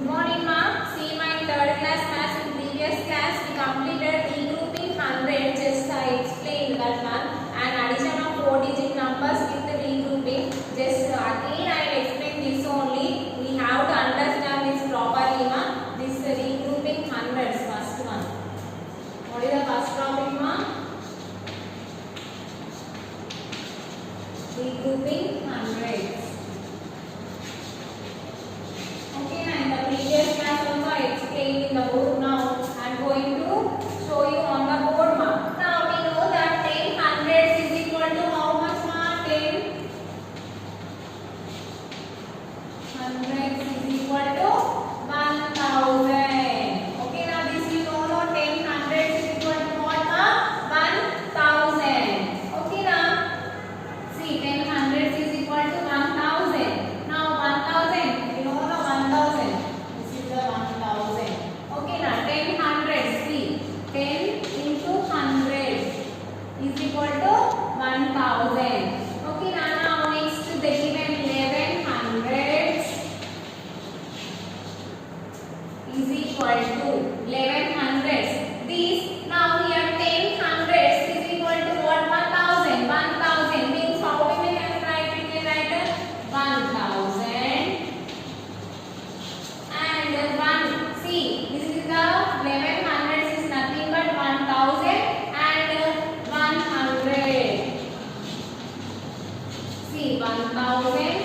Good morning, ma. See my third class maths in previous class we completed regrouping 100. Just I explained that one and addition of 4-digit numbers with the regrouping. Just again I will explain this only. We have to understand this properly, ma. This regrouping hundreds first one. What is the first topic, ma? Regrouping hundreds. Okay, now in the previous class also I explained in the book. Now I am going to show you on the board, ma. Now we know that 10 hundreds is equal to how much, ma? 10 hundreds is equal to 1000. Okay, now this you know, no, 10 hundreds is equal to what, ma? 1000. Okay, now see 10 hundreds is equal to 1000. Now 1000, you know, no, 1000. This is the 1000. Okay, now 10 hundreds. See, 10 into 100 is equal to 1000. Okay, now next they given 11 hundreds is equal to 11 hundreds. These now here 10 hundreds is equal to what? 1000. 1000 means how we can write? We can write 1000 and 1. See, this is the 11 hundreds is nothing but 1000 and 100. See, 1000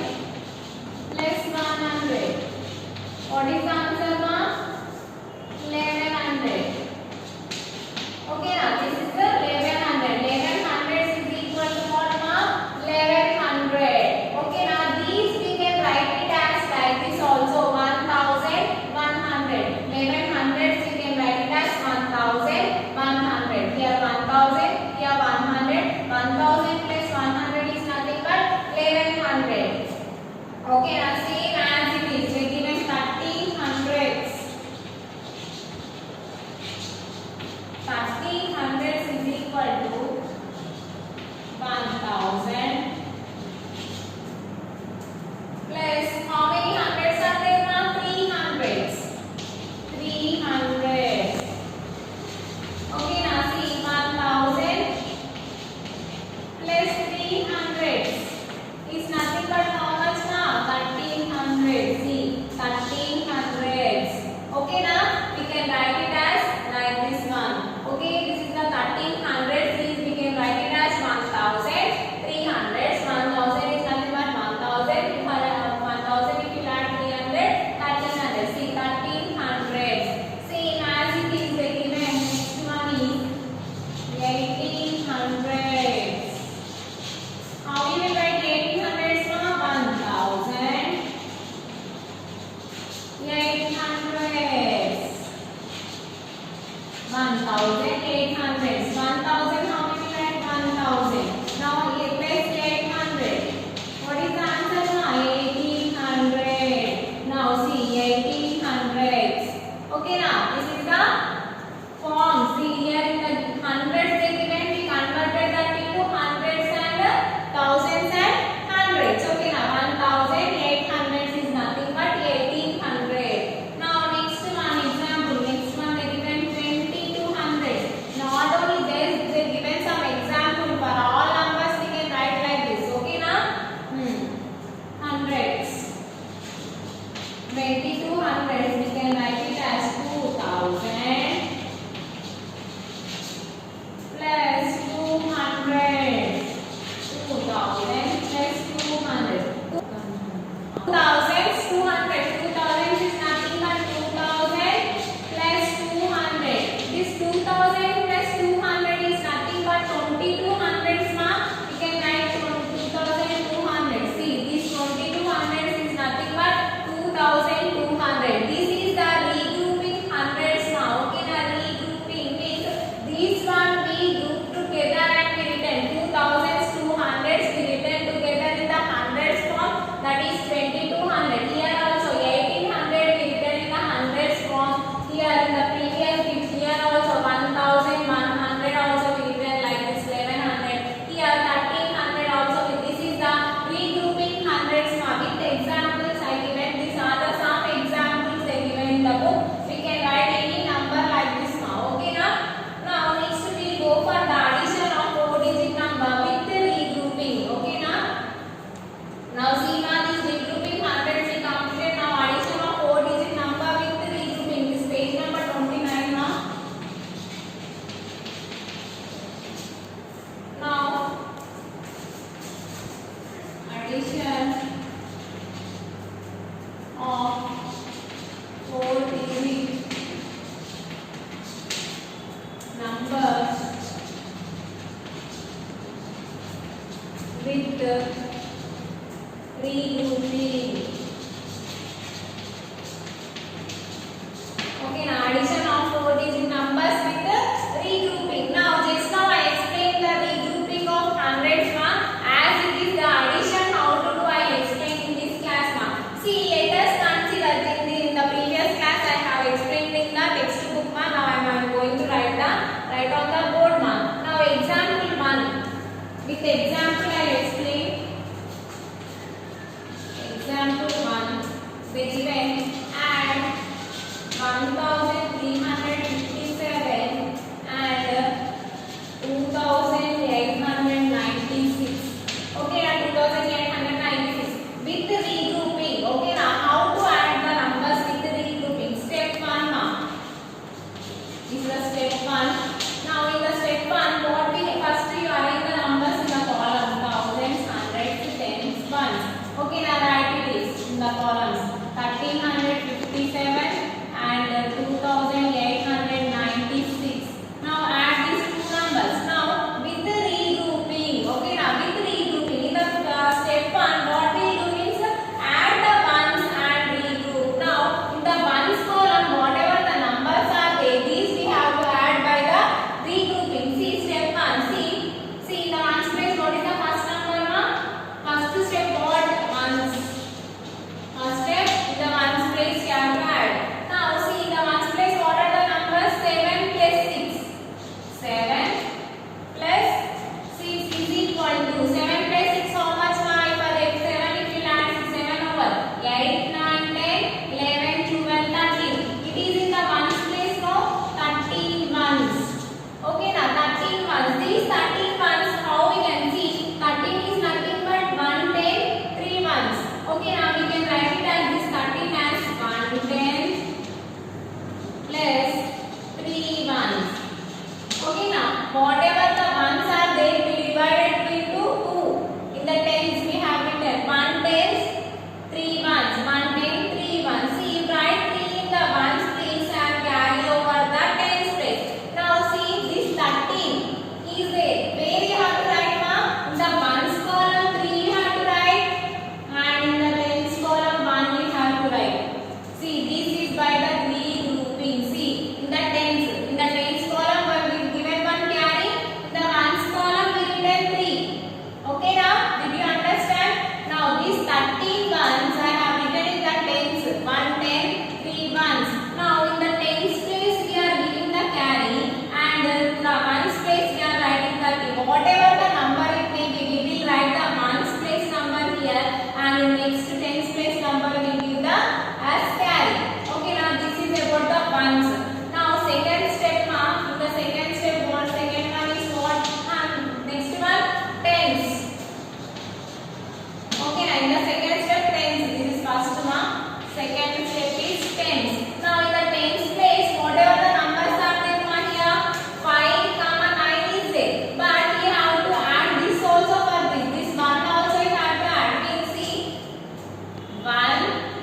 plus 100. What is the answer, ma? 1100. Okay, now this is the 1100. 1100 is equal to what, ma? 1100. Okay, now these we can write it as like this also. 1100. 1100 we can write it as 1100. Here 1000, here 100. 1000 plus 100 is nothing but 1100. Okay, now same as it is. We given 1300s. 1300s is equal to 1000 plus how many hundreds are there now? 300s. 300s. Okay, now see 1000 plus 300s is nothing but how much now? 1300. See, 1300s. Okay, now we can write it as like this one. Okay, this is the 1300s. We can write it as 1000. 300s. 1000 is nothing but 1000. If 1000 if you add 300, 1300. See, 1300s. Same as it is given. Next one is 1800s. How we will write 1800s now? 1000. 800s. 1800s. 1000 how we will write? 1000. Now plus 800. What is the answer now? 1800. Now see 1800s. Okay, now this is the form. See here in the hundreds they given, we converted that into hundreds and thousands and hundreds. Okay, now 1800s is nothing but 1800. Now next one example. Next one they given 2200. Not only this, they given some example for all numbers we can write like this. Okay, now hundreds. 2200s we can write it as 2000 plus 200. 2000 plus 200. 2000 200. 2000 is nothing but 2000 plus 200. This 2000 plus 200 is nothing but 2200s, ma. We can write 2200. See, this 2200s is nothing but 2200. This is the regrouping hundreds now. place number we give the as carry. Okay, now this is about the ones. Now second step ma, in the second step what second one is what, next one tens. Okay, now in the second step tens, this is first one, second step is tens. Now in the tens place whatever the numbers are there ma here 5 comma 9 is there, but we have to add this also for this one also you have to add. Means see 1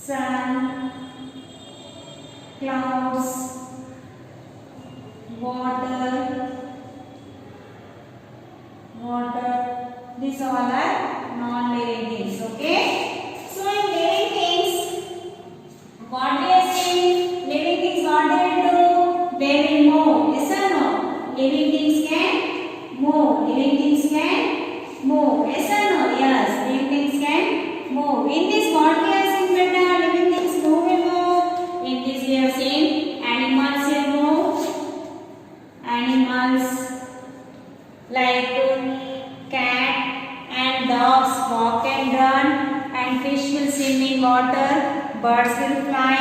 sun, clouds, water. These all are non-living things. Okay. So in living things, what we are saying? Living things, what they will do? They will move. Yes or no? Living things can move. Living things can move. Yes or no? Yes. Living things can move. In this, what we are saying? Beta, living things move will move. In this, we are saying animals will move. Animals like cat and dogs walk and run, and fish will swim in water, birds will fly,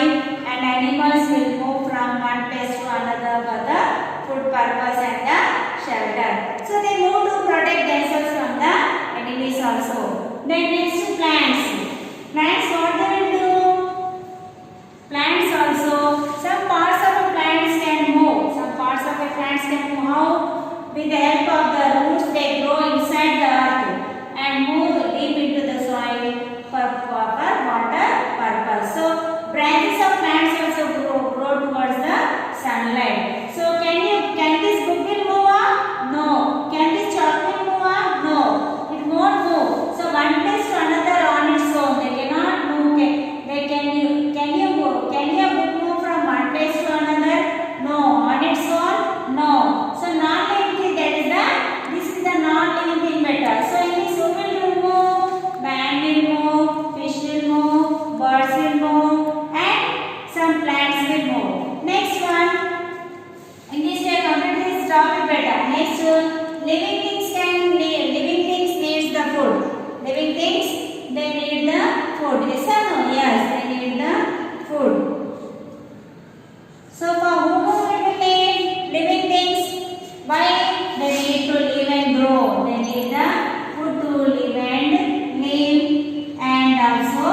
and animals will move from one place to another for the food purpose and the shelter. So they move to protect themselves from the enemies also. Then next to plants. Plants, what they will do? Plants also, some parts of a plants can move. Some parts of a plants can move. How? With the help of the roots, they grow inside the earth and move deep into the soil for water purpose. So branches of plants also grow towards the sunlight. So can this book will move on? No. Can this chalk will move on? No. It won't move. So one place to another on its own. They cannot move. Can your book move from one place to another? No. On its own? No. So non-living thing, this is the non-living thing better. So in this, who will move? Man will move, fish will move, birds will move, and some plants will move. Next one. In this, we have completed this topic better. Next, living things needs the food. Living things, they need the food. Yes or no? Yes, they need the food. So for whom will we need living things? Why? They need to live and grow. They need the food to live and live, and also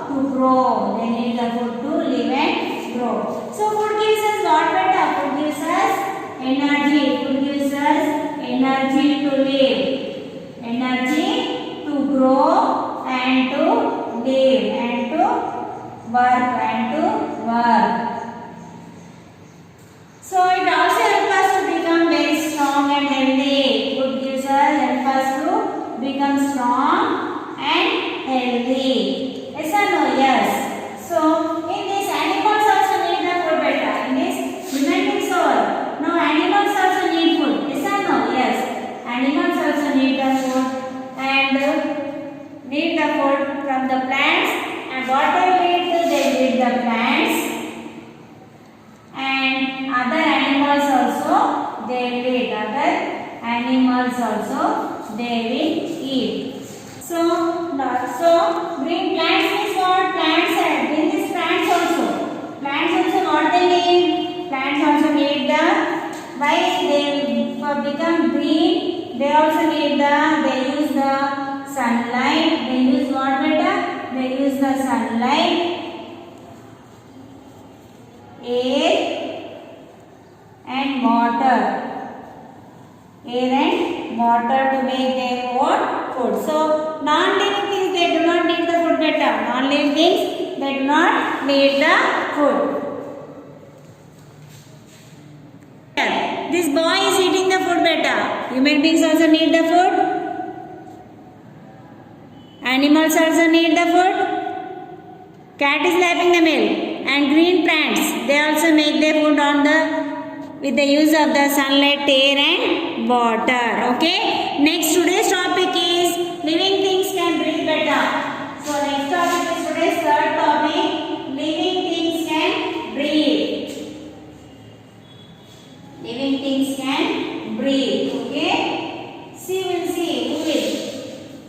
to grow. They need the food to live and grow. So food gives us what better? Food gives us energy. Food gives us energy to live, energy to grow, and to live, and to work. So it also helps us to become very strong and healthy. Food gives help us to become strong and healthy. Yes or no? Yes. So in this, animals also need the food better. In this, human beings all. No, animals also need food. Yes or no? Yes. Animals also need the food and need the food from the plants. And what they need? They need the plants. And other animals also they will eat. Other animals also they will eat. So green plants is what? Plants are in this plants also. Plants also what they need? Plants also need the why they for become green. They also need they use the sunlight. They use what better? They use the sunlight, air and water. Air and water to make their own food. So non-living things, they do not need the food better. Non-living things, they do not need the food. This boy is eating the food better. Human beings also need the food. Animals also need the food. Cat is lapping the milk. And green plants, they also make their food with the use of the sunlight, air and water. Okay. Next, today's topic is living things can breathe better. So next topic is today's third topic. Living things can breathe. Living things can breathe. Okay. See, we'll see. Who will?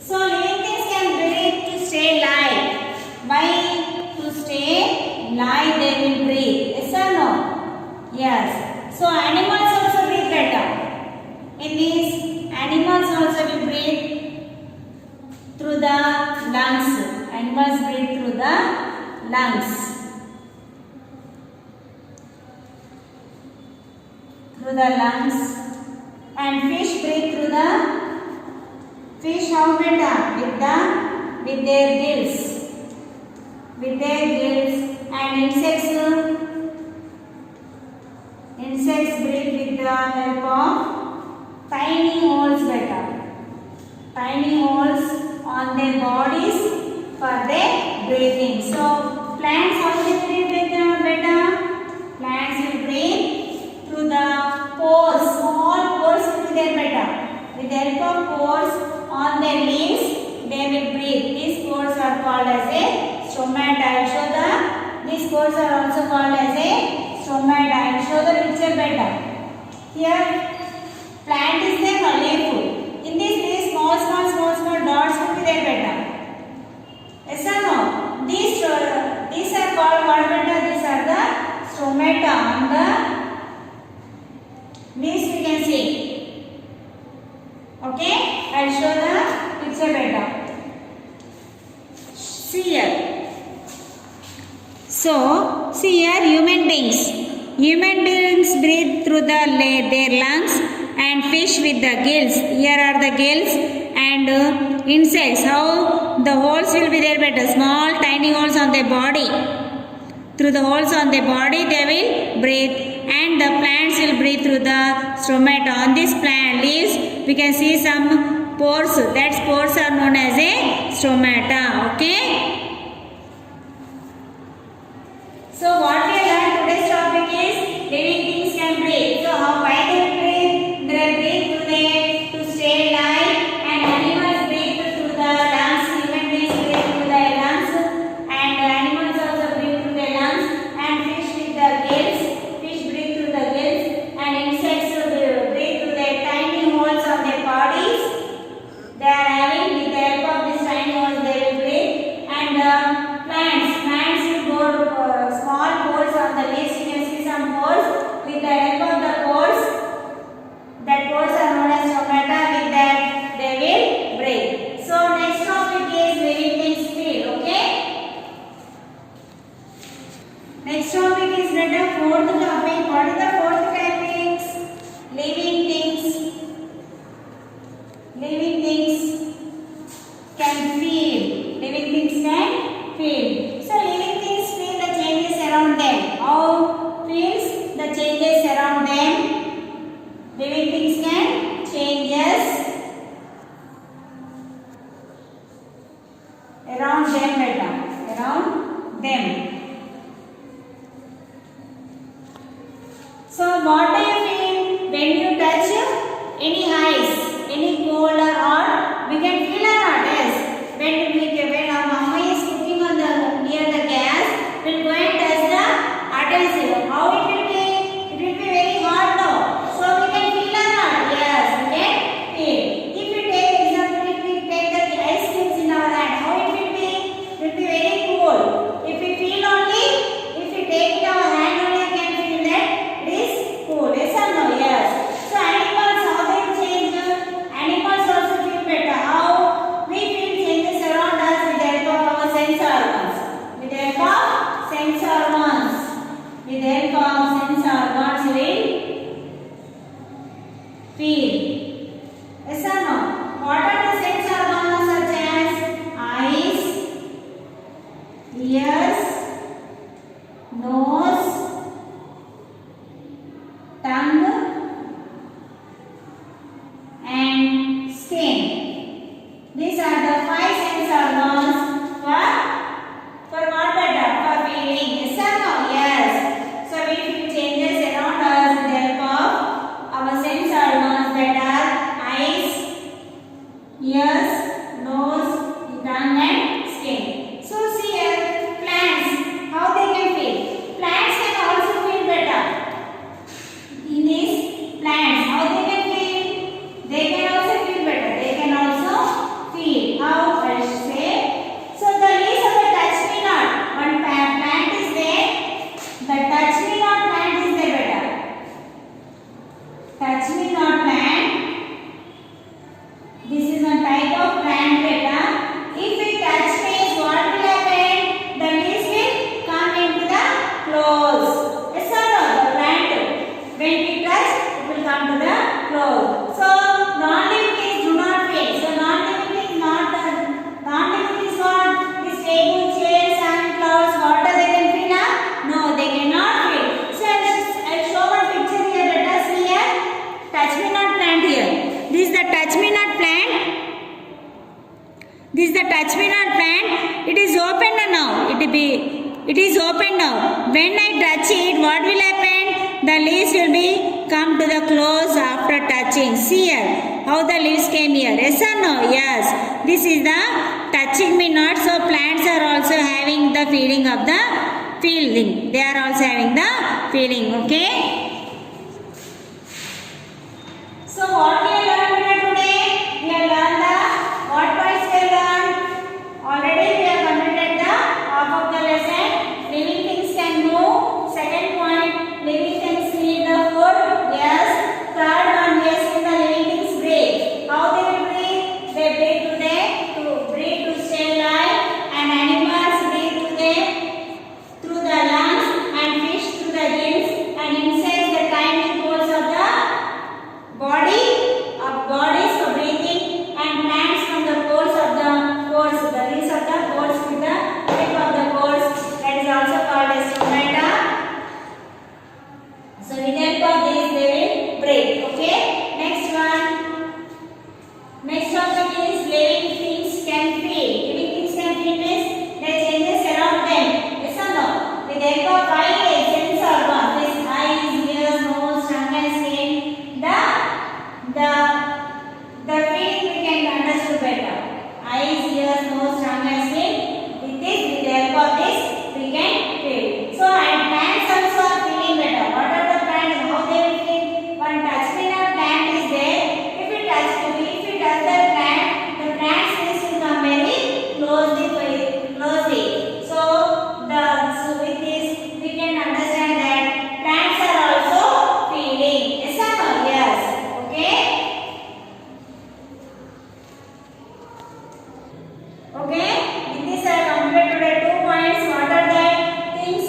So living things can breathe to stay alive. Why? To stay alive they will breathe. Yes or no? Yes. So animals also breathe better. In this, animals also will breathe through the lungs. Animals breathe through the lungs. Through the lungs. And fish breathe through the fish how better? With their gills. with their gills, and insects breathe with the help of tiny holes beta. Tiny holes on their bodies for their breathing. So plants also breathe with beta. Plants will breathe through the pores, small pores will be there beta. With the help of pores on their leaves, they will breathe. These pores are called as a stomata. I will show these pores are also called as a stomata. I will show the picture better. Here, plant is there or leaf. In this leaf, small dots will be there better. Yes or no? These are called what better? These are the stomata on the leaves we can see. Okay? I will show the picture better. See here. So, see here human beings. Human beings breathe through their lungs, and fish with the gills. Here are the gills, and insects. How the holes will be there better. Small tiny holes on their body. Through the holes on their body they will breathe, and the plants will breathe through the stomata. On this plant leaves we can see some pores. That pores are known as a stomata. Okay. So what we learned today's topic is living things can breathe. So why they breathe? They breathe to stay alive, and animals breathe through the lungs. Human beings breathe through the lungs, and animals also breathe through the lungs. And fish with the gills, fish breathe through the gills, and insects breathe through their tiny holes on their bodies. They are having with the help of these tiny holes they will breathe, and plants will go small pores on the leaves. You can see some pores. With the help of the pores, that pores are known as stomata. With that they will breathe. So next topic is living things feel. Okay. Next topic is the fourth topic. What is the fourth topic? Living things. Living things can feel. Living things can feel. So living things feel the changes around them. How feels the changes around them? Living things can changes around them better. Around them. So what do you feel when you touch any ice, any cold or hot? We can feel or not? Yes. When our mama is cooking on the near the gas, we'll go and touch the adhesive. How it will be? It will be very hot now. So we can feel or not? Yes, we can feel. If you take example, if we take the ice cubes in our hand, how it will be? It will be very cool. If we feel only, if we take it in our hand only, we can feel that it is cool. Yes or no? Yes. So animals, how they change? Animals also feel better. How we feel changes around us with the help of our sense organs. With the help of sense organs. With the help of sense organs we feel. Yes or no? What are the sense organs such as eyes, ears, nose, tongue, and skin. These are the 5 sense organs for what better? For feeling. Yes or no? Yes. So we feel changes around us with the help of our sense organs that are eyes, ears, nose, tongue, and skin. So see here, plants, how they can feel. Plants can also feel better. In these plants, how they can feel? They can also feel better. They can also feel. How? I should say. So the leaves of the touch me not. One plant is there. The touch me not plant is there better. Touch me not plant. This is a type of plant beta. If it touch me, what will happen? The leaves will come into the close. Yes or no? The plant, when we touch, it will come to the close. So non-living things do not feel. So non-living is not the non-living is what? This table, chairs, and clouds. open now. When I touch it, what will happen? The leaves will be come to the close after touching. See here, how the leaves came here. Yes or no? Yes. This is the touching me not. So plants are also having the feeling of the feeling. They are also having the feeling. Okay. So what we have learned today? We have learned the what points we have learned. Already we have completed the half of the lesson. Living things can move. Second point, living things need the food. Yes. Third one, yes, is the living things breathe. How they will breathe? They breathe to stay alive, and animals breathe through the lungs, and fish through the gills, and insects the tiny holes of the bodies for breathing, and plants from the pores of the pores, the rings of the pores with the tip of the pores, that is also called as stomata. So with the help of this they will breathe. Okay. Next topic is living things can feel. Living things can feel means the changes around them. Yes or no? With the help of five sense organs, this eyes, ears, nose, tongue, and skin, the feeling we can understand better. Eyes, ears, nose, tongue, and skin. With the help of this, we can feel. So, and plants also are feeling better. What are the plants? How they will feel? One touch me not plant is there. If we touch the plant, the plant's leaves will come very closely. So with this, we can understand that plants are also feeling. Yes or no? Yes. Okay. Okay. With this, I have completed today 2 points. What are the things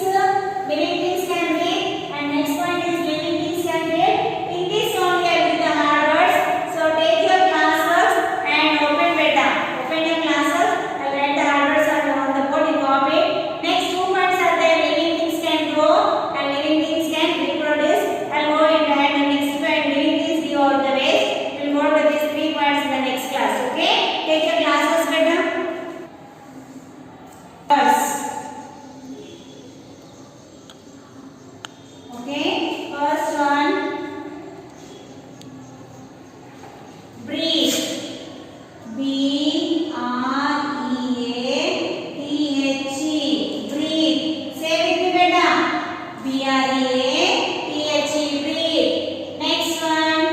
living things can breathe? And next point is living things can breathe. In this only I will the hard words. So take your class works and open beta. Open your classes. I will write the hard words on the board. You copy. Next 2 points are there. Living things can grow and living things can reproduce. I will go in and the next point living things give out the ways. We will go to these 3 points in the next class. Okay. Take your classes beta. Okay, first one, breathe. B-R-E-A-T-H-E. Breathe. Say with me, beta. B-R-E-A-T-H-E. Breathe. Next one,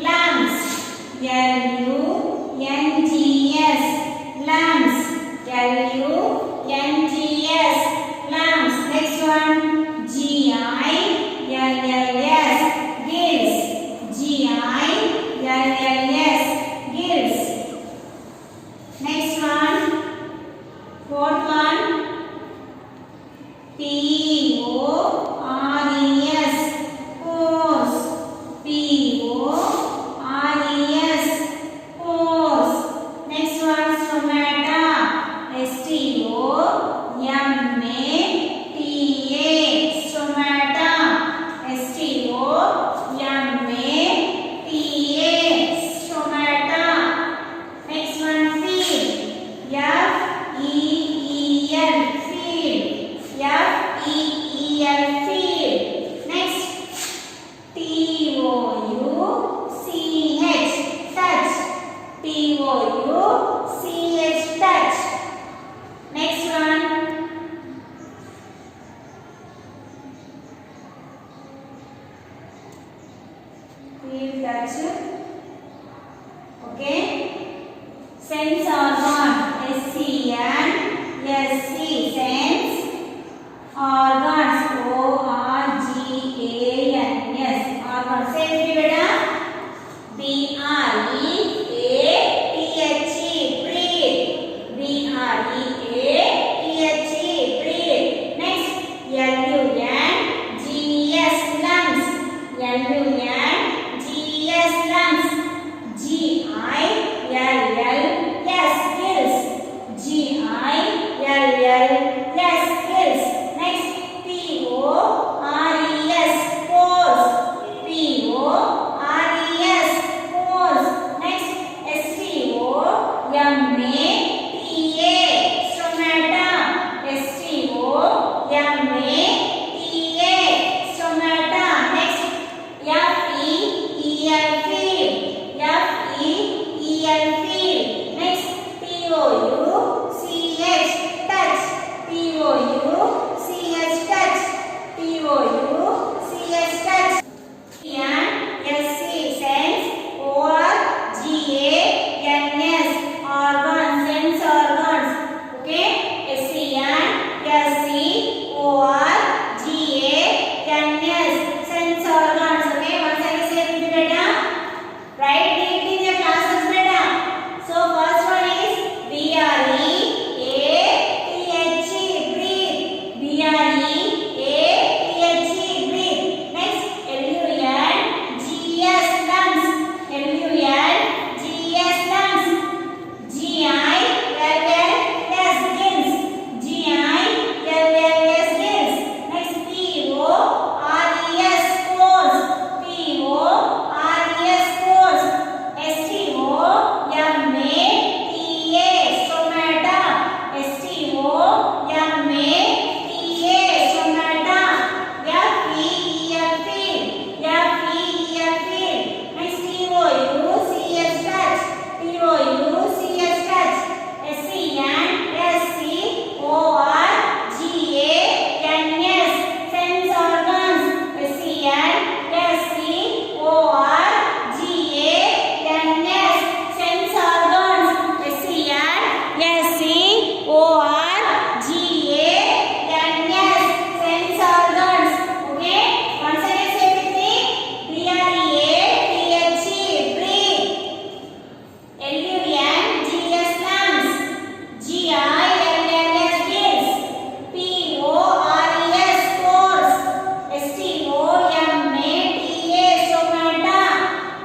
lungs. L-U-N-G-S. Lungs. L-U-N-G-S. Lungs. Next one, G-I-L-L-S. Gills. G-I-L-L-S. Gills. Next one, fourth one, P-O-R-E-S. Pores. P-O-R-E-S. Pores. Next one, stomata. S-T-O-M-A-T-A. Stomata. S-T-O-M-A-T-A. Stomata. Next one, feel. F-E-E-L. Feel. F-E-E-L. Feel. Next, T-O-U-C-H. Touch. T-O-U-C-H. Touch. Next one, feel, touch. Okay. Sense organ. S-C-N-S-C. Sense organs. O-R-G-A-N-S. Organs. Say with me, beta. B-R-E-A-T-H-E. Breathe. B-R-E-A-T-H-E. Breathe. Next, L-U-N-G-S. Lungs. L-U-N-G-S. Lungs. G-I-L-L-S. Gills. Stomata. Next, F-E-E-L, field. F-E-E-L, field. Next, T-O-U-C-H, touch. T-O-U-C-H, touch. T-O-U-C-H, touch. And S-C, sense. O-R-G-A-N-S, organs, sense organs. Okay? S-C and S-C, O-R-G-A-N-S, sense organs. Okay? Once again say with me, beta. Write neatly in your classes, beta. So first one is B-R-E-A-T-H-E, breathe. B-R-E-A-T-H-E, breathe. Next, L-U-N-G-S, lungs. L-U-N-G-S, lungs. G-I-L-L-S, gills. G-I-L-L-S, gills. Next, P-O-R-E-S, pores. P-O-R-E-S, pores. S-T-O-M-A-T-A, stomata. S-T-O-M-A-T-A, stomata. F-E-E-L, field. F-E-E-L, field. Next, T-O-U-C-H, touch. T-O-U-C-H, touch. S-C-N-S-C-O-R-G-A-N-S, sense organs. S-C-N-S-C-O-R-G-A-N-S, sense organs. S-C-N-S-C-O-R-G-A-N-S, sense organs. Okay? Once again say with me. B-R-E-A-T-H-E, breathe. L-U-N-G-S, lungs. G-I-L-L-S, gills. P-O-R-E-S, pores. S-T-O-M-A-T-A, stomata.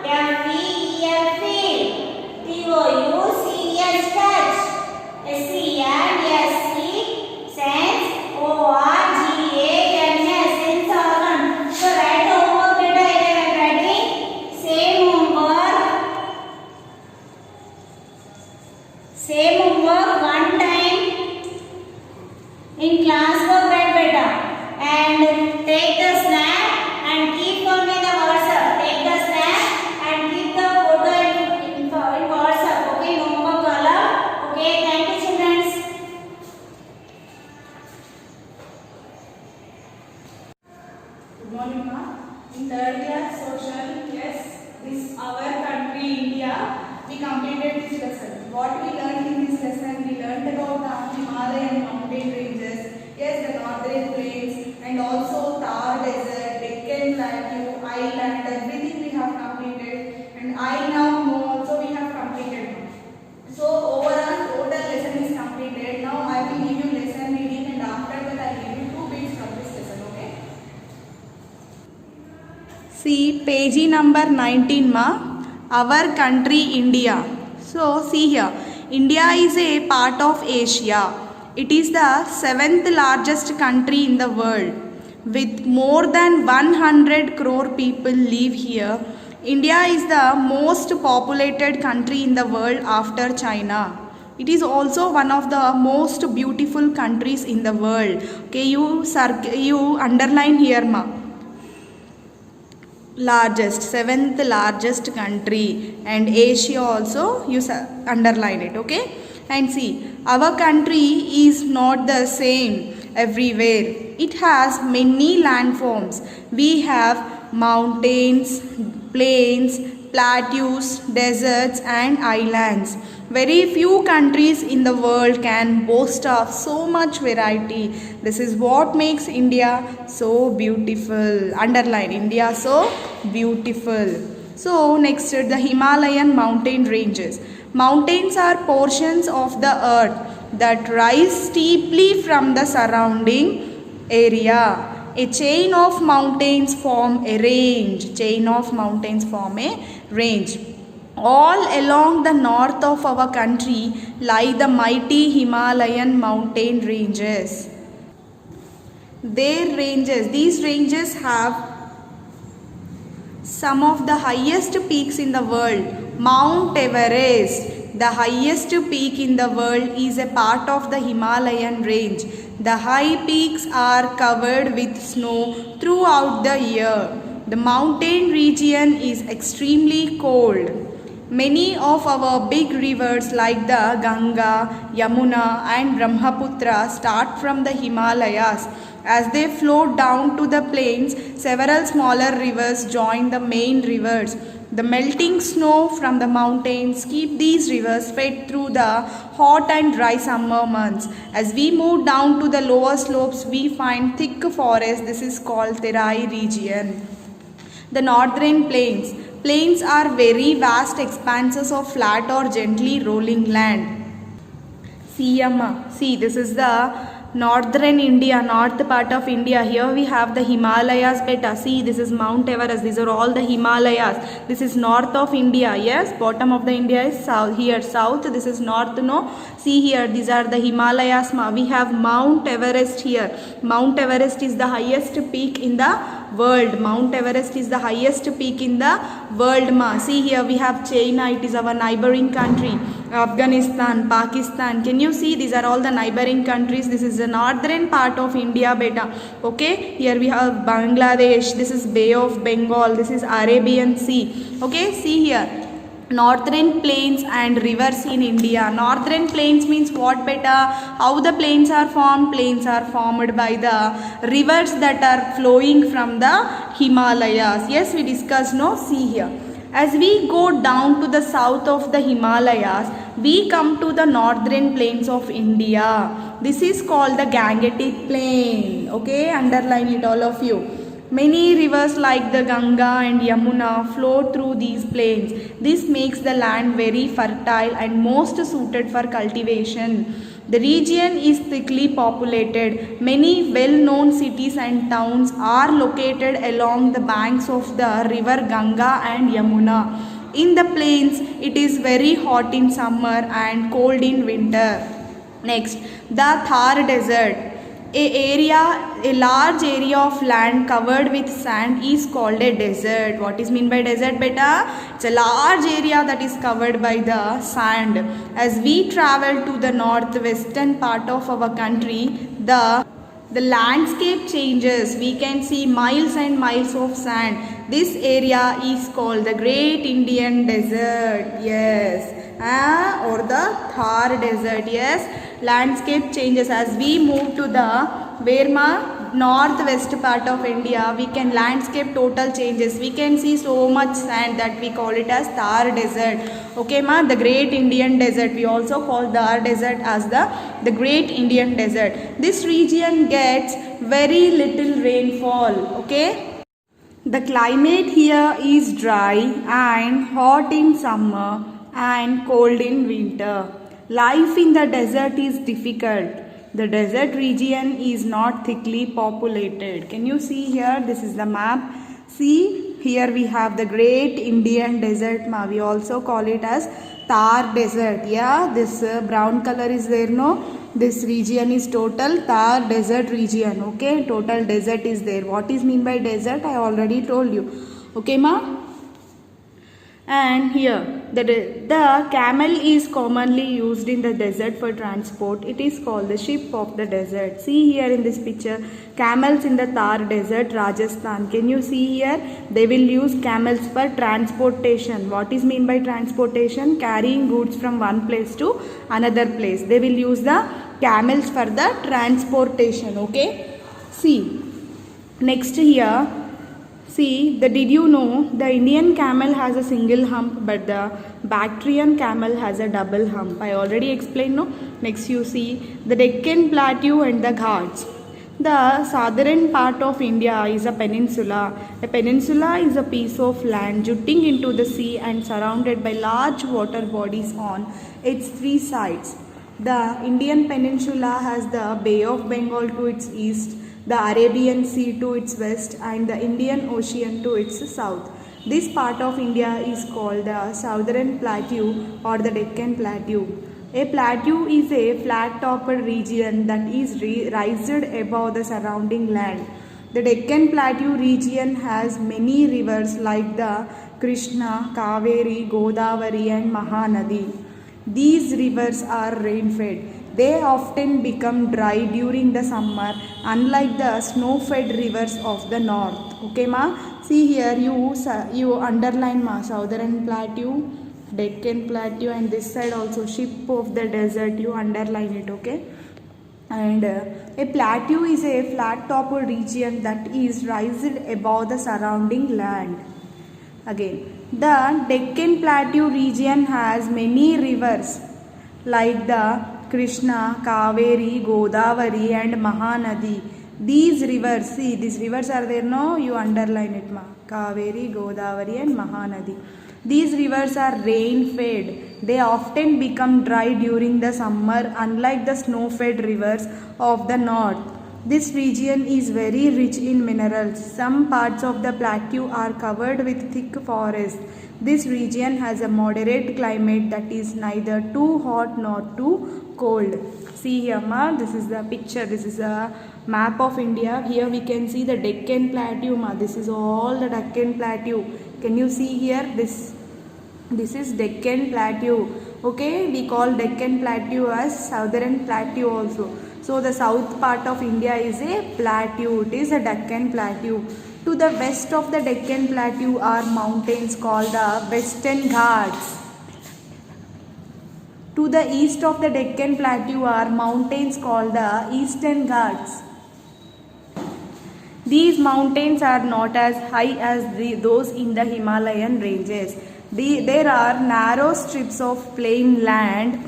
F-E-E-L, field. T-O-U-C-H, touch. S-C-N-S-C, sense. O-R-G-A-N-S, sense organ. So write the homework, beta. I am writing. Same homework. Same homework one time in classwork, right, beta? And take the snap and keep for me the WhatsApp. Take the snap and keep the photo in WhatsApp. Okay, no more color. Okay, thank you, children. Good morning, ma. In third class social, yes, this our country India. We completed this lesson. What we learned in this lesson? We learned about the Himalayan mountain ranges, yes, the northern plains, and also Thar Desert, Deccan Plateau, Island. Everything we have completed, and I now know also we have completed. So overall total lesson is completed. Now I will give you lesson reading, and after that I will give you 2 bits from this lesson. Okay. See page number 19, ma. Our country India. So see here, India is a part of Asia. It is the 7th largest country in the world. With more than 100 crore people live here. India is the most populated country in the world after China. It is also one of the most beautiful countries in the world. Okay, you underline here, ma. Largest, 7th largest country, and Asia also you underline it. Okay, and see, our country is not the same everywhere. It has many landforms. We have mountains, plains, plateaus, deserts, and islands. Very few countries in the world can boast of so much variety. This is what makes India so beautiful. Underline, India so beautiful. So next, the Himalayan mountain ranges. Mountains are portions of the earth that rise steeply from the surrounding area. A chain of mountains form a range. Chain of mountains form a range. All along the north of our country lie the mighty Himalayan mountain ranges. These ranges have some of the highest peaks in the world. Mount Everest, the highest peak in the world, is a part of the Himalayan range. The high peaks are covered with snow throughout the year. The mountain region is extremely cold. Many of our big rivers like the Ganga, Yamuna and Brahmaputra start from the Himalayas. As they flow down to the plains, several smaller rivers join the main rivers. The melting snow from the mountains keep these rivers fed through the hot and dry summer months. As we move down to the lower slopes, we find thick forest. This is called Terai region. The northern plains. Plains are very vast expanses of flat or gently rolling land. See, this is the northern India, north part of India. Here we have the Himalayas beta. See, this is Mount Everest. These are all the Himalayas. This is north of India. Yes, bottom of the India is south. Here south. This is north. No. See here. These are the Himalayas. We have Mount Everest here. Mount Everest is the highest peak in the world. Mount Everest is the highest peak in the world. See here we have China. It is our neighboring country. Afghanistan, Pakistan. Can you see? These are all the neighboring countries. This is the northern part of India beta. Okay. Here we have Bangladesh. This is Bay of Bengal. This is Arabian Sea. Okay. See here. Northern plains and rivers in India. Northern plains means what beta? How the plains are formed? Plains are formed by the rivers that are flowing from the Himalayas. Yes, we discussed. No, see here. As we go down to the south of the Himalayas, we come to the northern plains of India. This is called the Gangetic Plain. Okay, underline it all of you. Many rivers like the Ganga and Yamuna flow through these plains. This makes the land very fertile and most suited for cultivation. The region is thickly populated. Many well-known cities and towns are located along the banks of the river Ganga and Yamuna. In the plains, it is very hot in summer and cold in winter. Next, the Thar Desert. A large area of land covered with sand is called a desert. What is meant by desert beta? It's a large area that is covered by the sand. As we travel to the northwestern part of our country, the landscape changes. We can see miles and miles of sand. This area is called the Great Indian Desert. Yes. Or the Thar Desert. Yes. Landscape changes as we move to the northwest part of India. We can landscape total changes. We can see so much sand that we call it as Thar Desert. Okay ma, the Great Indian Desert. We also call Thar Desert as the Great Indian Desert. This region gets very little rainfall. Okay. The climate here is dry and hot in summer and cold in winter. Life in the desert is difficult. The desert region is not thickly populated. Can you see here? This is the map. See, here we have the Great Indian Desert. We also call it as Thar Desert. Yeah, this brown color is there, no? This region is total Thar Desert region. Okay, total desert is there. What is mean by desert? I already told you. Okay, ma? And here, the camel is commonly used in the desert for transport. It is called the ship of the desert. See here in this picture, camels in the Thar Desert, Rajasthan. Can you see here? They will use camels for transportation. What is mean by transportation? Carrying goods from one place to another place. They will use the camels for the transportation. Okay. See, next here. See, did you know the Indian camel has a single hump but the Bactrian camel has a double hump? I already explained, no? Next you see the Deccan Plateau and the Ghats. The southern part of India is a peninsula. A peninsula is a piece of land jutting into the sea and surrounded by large water bodies on its three sides. The Indian peninsula has the Bay of Bengal to its east, the Arabian Sea to its west and the Indian Ocean to its south. This part of India is called the Southern Plateau or the Deccan Plateau. A plateau is a flat-topped region that is raised above the surrounding land. The Deccan Plateau region has many rivers like the Krishna, Kaveri, Godavari and Mahanadi. These rivers are rain-fed. They often become dry during the summer, unlike the snow-fed rivers of the north. Okay, ma? See here, you underline, ma, Southern Plateau, Deccan Plateau, and this side also ship of the desert. You underline it. Okay. And a plateau is a flat-topped region that is raised above the surrounding land. Again, the Deccan Plateau region has many rivers like the Krishna, Kaveri, Godavari and Mahanadi. These rivers, see these rivers are there, no? You underline it, ma. Kaveri, Godavari and Mahanadi. These rivers are rain-fed. They often become dry during the summer, unlike the snow-fed rivers of the north. This region is very rich in minerals. Some parts of the plateau are covered with thick forest. This region has a moderate climate that is neither too hot nor too cold. See here, ma, this is the picture. This is a map of India. Here we can see the Deccan Plateau, ma. This is all the Deccan Plateau. Can you see here? This is Deccan Plateau. Okay, we call Deccan Plateau as Southern Plateau also. So the south part of India is a plateau. It is a Deccan Plateau. To the west of the Deccan Plateau are mountains called the Western Ghats. To the east of the Deccan Plateau are mountains called the Eastern Ghats. These mountains are not as high as those in the Himalayan ranges. There are narrow strips of plain land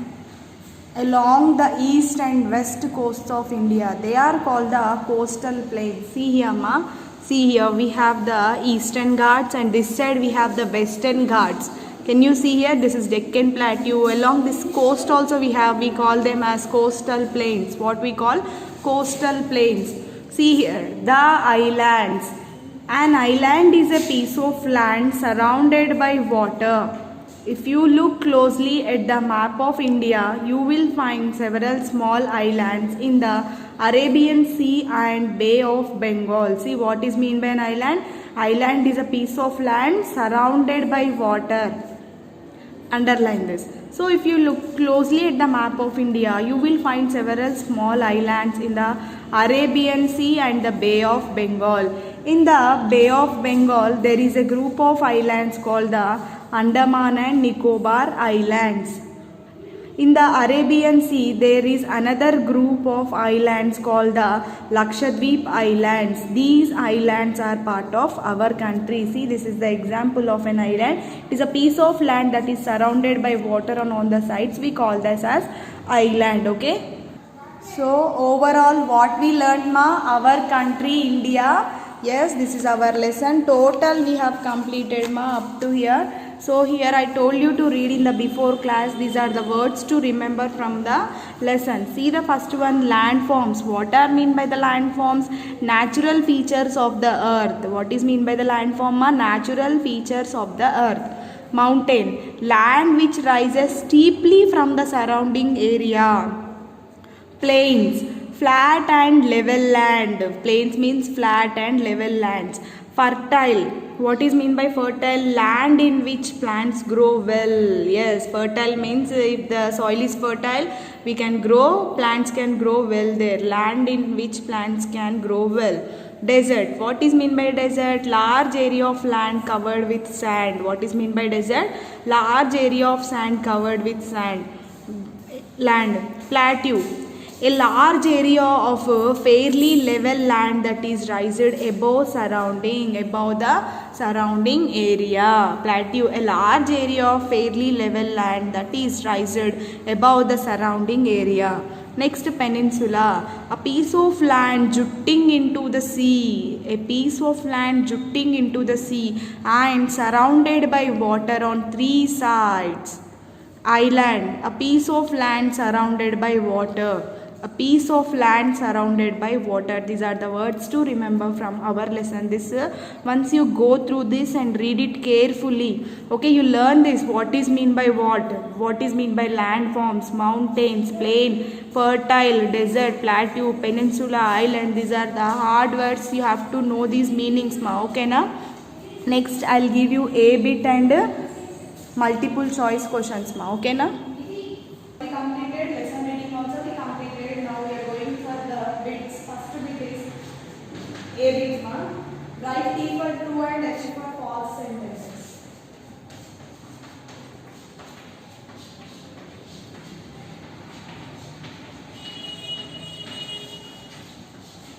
along the east and west coasts of India. They are called the coastal plains. See here, ma. See here, we have the Eastern Ghats and this side we have the Western Ghats. Can you see here? This is Deccan Plateau. Along this coast also we call them as coastal plains. What we call coastal plains. See here, the islands. An island is a piece of land surrounded by water. If you look closely at the map of India, you will find several small islands in the Arabian Sea and Bay of Bengal. See what is meant by an island? Island is a piece of land surrounded by water. Underline this. So if you look closely at the map of India, you will find several small islands in the Arabian Sea and the Bay of Bengal. In the Bay of Bengal, there is a group of islands called the Andaman and Nicobar Islands. In the Arabian Sea, there is another group of islands called the Lakshadweep Islands. These islands are part of our country. See, this is the example of an island. It is a piece of land that is surrounded by water and on the sides we call this as island. Okay. So overall what we learned, ma? Our country India. Yes, this is our lesson. Total we have completed, ma, up to here. So here I told you to read in the before class. These are the words to remember from the lesson. See the first one, landforms. What are mean by the landforms? Natural features of the earth. What is mean by the landform, ma? Natural features of the earth. Mountain, land which rises steeply from the surrounding area. Plains, flat and level land. Plains means flat and level lands. Fertile, what is mean by fertile? Land in which plants grow well. Yes, fertile means if the soil is fertile, we can grow, plants can grow well there. Land in which plants can grow well. Desert, what is mean by desert? Large area of land covered with sand. What is mean by desert? Large area of sand covered with sand. Land. Plateau, a large area of fairly level land that is raised above the surrounding area. Plateau, a large area of fairly level land that is raised above the surrounding area. Next, peninsula, a piece of land jutting into the sea. A piece of land jutting into the sea and surrounded by water on three sides. Island, a piece of land surrounded by water. A piece of land surrounded by water. These are the words to remember from our lesson. This once you go through this and read it carefully, okay, you learn this. What is mean by what is mean by landforms, mountains, plain, fertile, desert, plateau, peninsula, island. These are the hard words. You have to know these meanings, ma. Okay, na? Next I'll give you a bit and multiple choice questions, ma. Okay, na? We completed lesson reading also. A big mark. Write T for true and H for false sentences.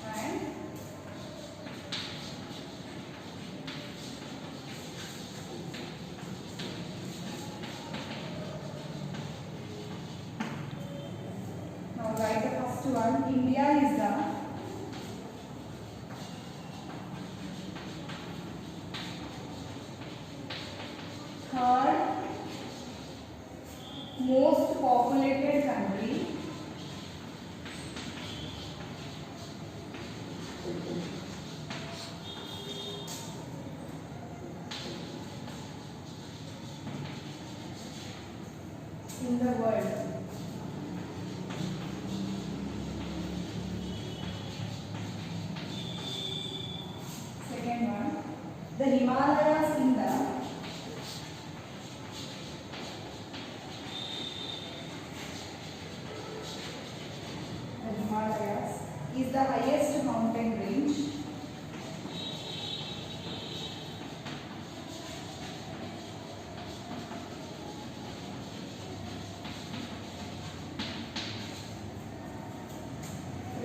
And now write the first one. India is the third most populated country in the world. Second one, the Himalayas in the Himalayas is the highest mountain range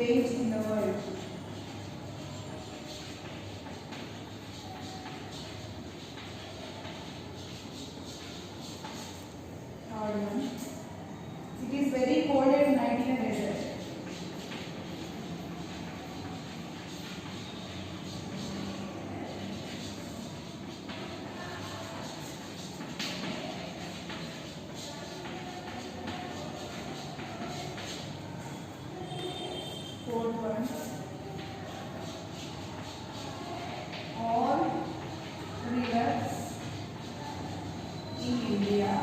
in the world. Third one, it is very cold at night in a desert. Fourth one, all rivers in India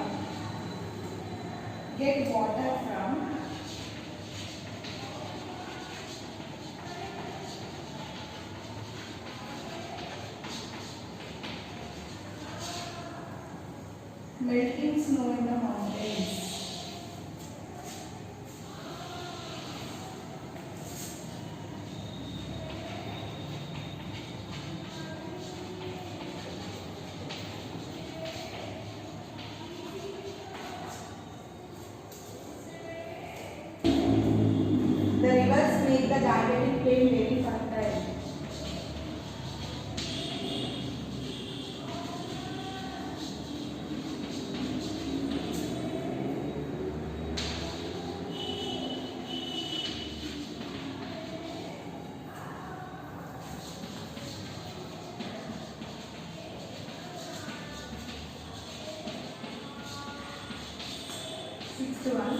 get water from melting snow in the mountains. The rivers make the Gangetic plain very fertile. Sixth one,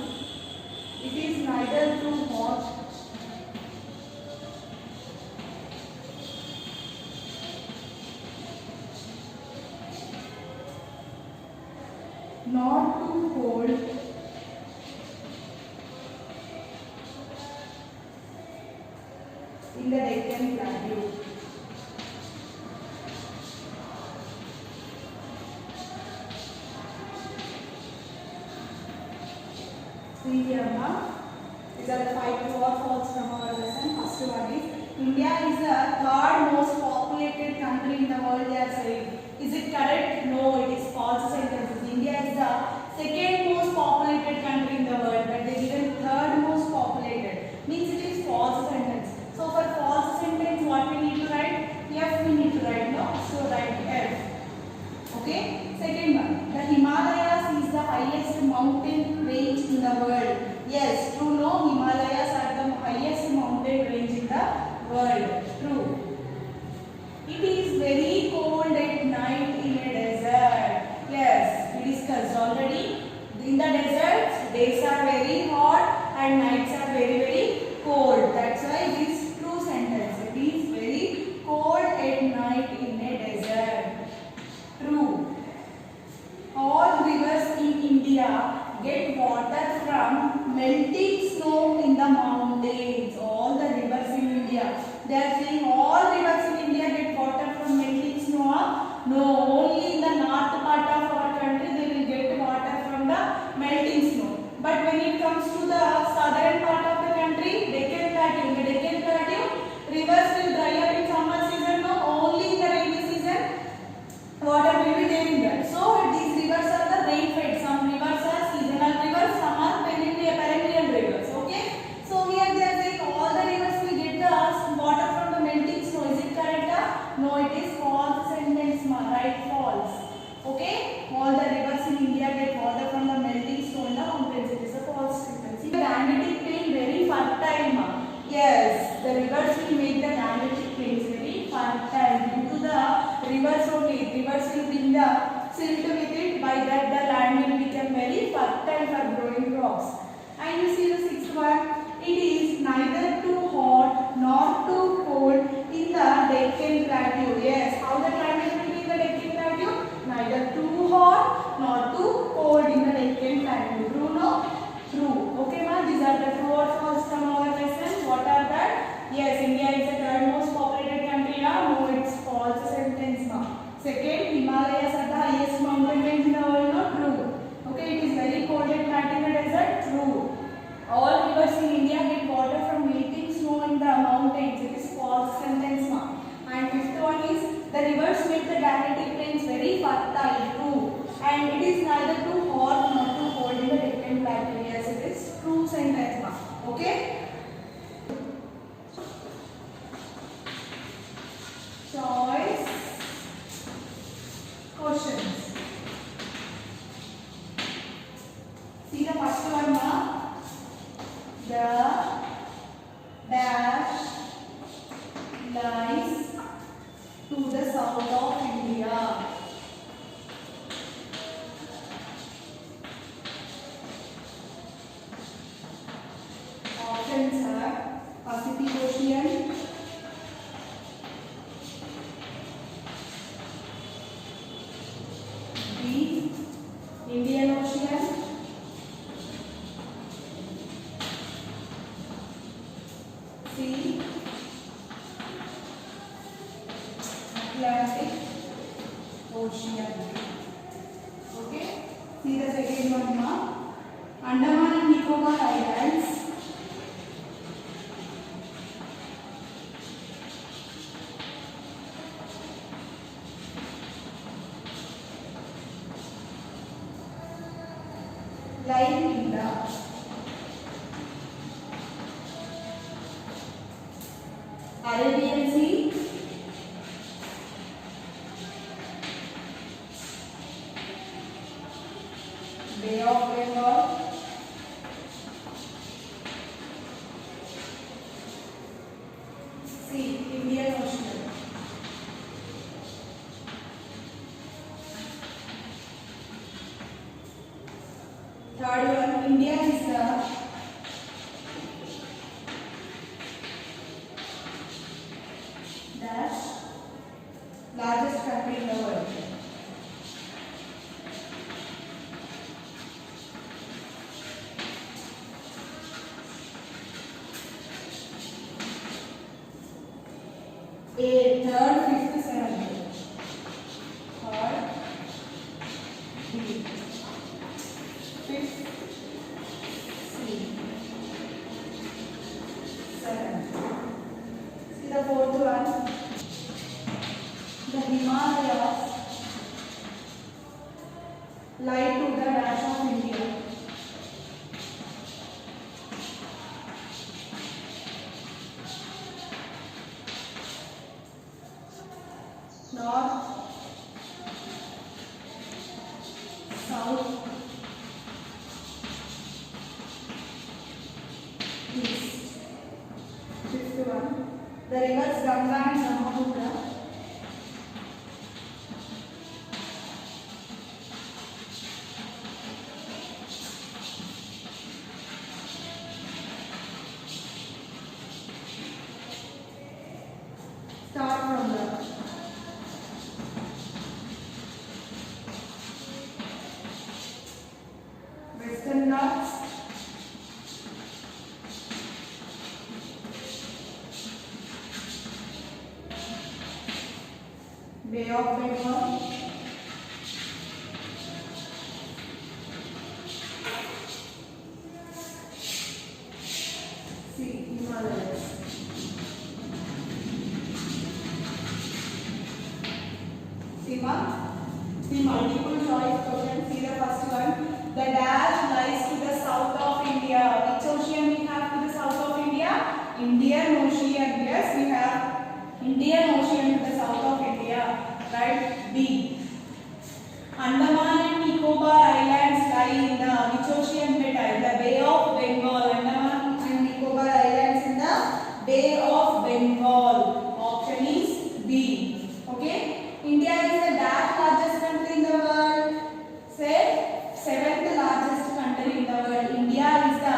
it is neither too hot nor too cold in the Deccan Plateau. See here now, these are the 5 true or false from our lesson. First one is, India is the third most populated country in the world, they are saying. Is it correct? No, it is false sentences. India is the second most populated country in the world, but they given third most populated. Means it is false sentence. So for false sentence, what we need to write? F we need to write, no? So write F. Okay? Second one, the Himalayas is the highest mountain range in the world. Yes, true, no? Himalayas are the highest mountain range in the world. True. It is very cold at night in a desert. Yes, we discussed already. right? False. Okay, all the rivers in India get water from the melting stone in the mountains. It is a false statement. See, the Gangetic plain very fertile, ma. Yes, the rivers will make the Gangetic plains very fertile due to the rivers only. Rivers will bring the silt with it. By that, the land will become very fertile for growing crops. And you see the sixth one. It is neither too hot nor too cold in the Deccan Plateau. Yes, how the climate will be in the Deccan Plateau? Neither too hot nor too cold in the Deccan Plateau. True, no? True. Okay, ma. These are the true or false from our lesson. What are that? Yes, India is the third most populated country. No, it's false sentence, ma. Second, Himalayas are the highest mountain range in the world. No, true. Okay, it is very cold and flat in the desert. True. All rivers in India get water from melting snow in the mountains. It is false sentence, ma. And fifth one is the rivers make the Gangetic plains very fertile. True. And it is neither too hot nor too cold in the Deccan Plateau. Yes, it is true sentence, ma. Okay. Choice questions. See the first one, ma. The dash lies to the south of India. Options are Pacific Ocean, B, Indian Ocean, C, Atlantic Ocean. Okay. See the second one, ma. Andaman and Nicobar Islands. Lie in the Arabian Sea, Bay of Bengal, C, Indian Ocean. Third one, India is the dash largest country in the world. A, third, fifth, seventh. Third, B, fifth, C, seventh. See the fourth one. The Himalayas lie to the dash of India. North, south, east. Fifth one. The rivers Ganga and Brahmaputra start from the Western Ghats, Bay of Bengal, C, Himalayas. See multiple choice question. See the first one. The dash lies to the south of India. Which ocean we have to the south of India? Indian Ocean. Yes, we have Indian Ocean to the south of India. Right? B. Andaman and Nicobar Islands lie in the which ocean beta? In the Bay of Bengal. Andaman and Nicobar Islands in the Bay of Bengal. Option is B. Okay. India is the largest country in the world. Say 7th largest country in the world. India is the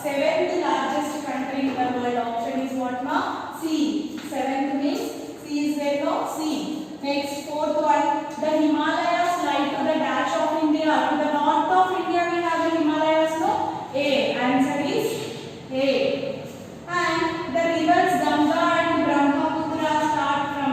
7th largest country in the world. Option is what, ma? C. 7th means C is there, no? C. Next, 4th one. The Himalayas lie to the dash of India. To the north of India we have the Himalayas, no? A. Answer is A. And the rivers Ganga and Brahmaputra start from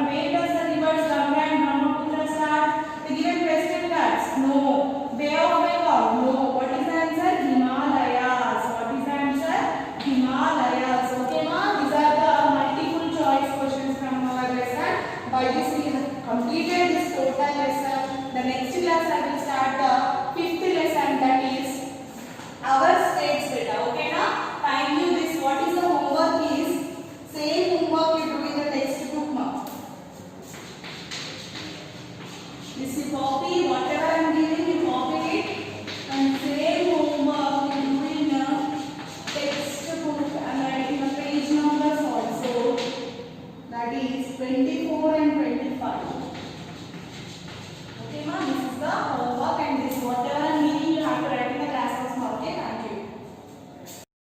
where does the rivers Ganga and Brahmaputra start? The given Western Ghats? No. Bay of Bengal? No. What is the answer? Himalayas. What is the answer? Himalayas. Okay, ma? These are the multiple choice questions from our lesson. By this we have completed this total lesson. The next class I will start the 5th lesson, that is our states beta. Okay, na? Thank you. This what is the homework is same homework you do in the textbook, ma. This is copy what